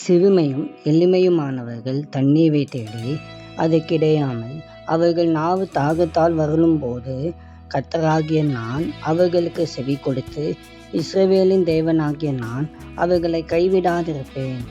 சிறுமையும் எளிமையுமானவர்கள் தண்ணீரை தேடி அது கிடையாமல் அவர்கள் நாவு தாகத்தால் வருளும்போது கர்த்தராகிய நான் அவர்களுக்கு செவி கொடுத்து இஸ்ரவேலின் தேவனாகிய நான் அவர்களை கைவிடாதிருப்பேன்.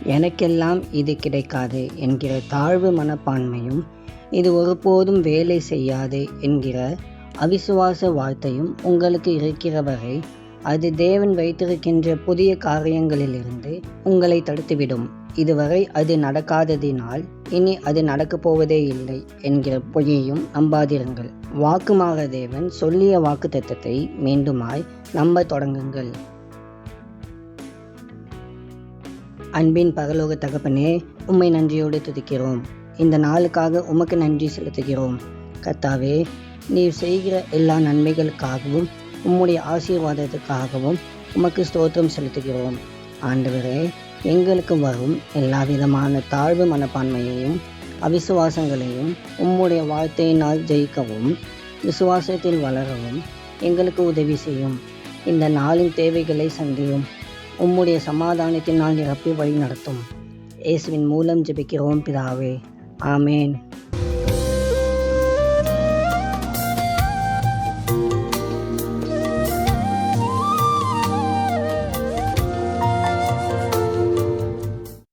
எனக்கெல்லாம் இது கிடைக்காது என்கிற தாழ்வு மனப்பான்மையும் இது ஒருபோதும் வேலை செய்யாது என்கிற அவிசுவாச வார்த்தையும் உங்களுக்கு இருக்கிறவரை அது தேவன் வைத்திருக்கின்ற புதிய காரியங்களிலிருந்து உங்களை தடுத்துவிடும். இதுவரை அது நடக்காததினால் இனி அது நடக்கப் போவதே இல்லை என்கிற பொய்யையும் நம்பாதிருங்கள். வாக்குமாற தேவன் சொல்லிய வாக்குத்தத்தத்தை மீண்டுமாய் நம்ப தொடங்குங்கள். அன்பின் பரலோக தகப்பனே, உம்மை நன்றியோடு துதிக்கிறோம். இந்த நாளுக்காக உமக்கு நன்றி செலுத்துகிறோம். கர்த்தாவே, நீர் செய்கிற எல்லா நன்மைகளுக்காகவும் உம்முடைய ஆசீர்வாதத்துக்காகவும் உமக்கு ஸ்தோத்திரம் செலுத்துகிறோம். ஆண்டவரே, எங்களுக்கு வரும் எல்லா விதமான தாழ்வு மனப்பான்மையையும் அவிசுவாசங்களையும் உம்முடைய வார்த்தையினால் ஜெயிக்கவும் விசுவாசத்தில் வளரவும் எங்களுக்கு உதவி செய்யும். இந்த நாளின் தேவைகளை சந்தியும். உம்முடைய சமாதானத்தினால் நிரப்பி வழி நடத்தும். இயேசுவின் மூலம் ஜெபிக்கிறோம் பிதாவே. ஆமேன்.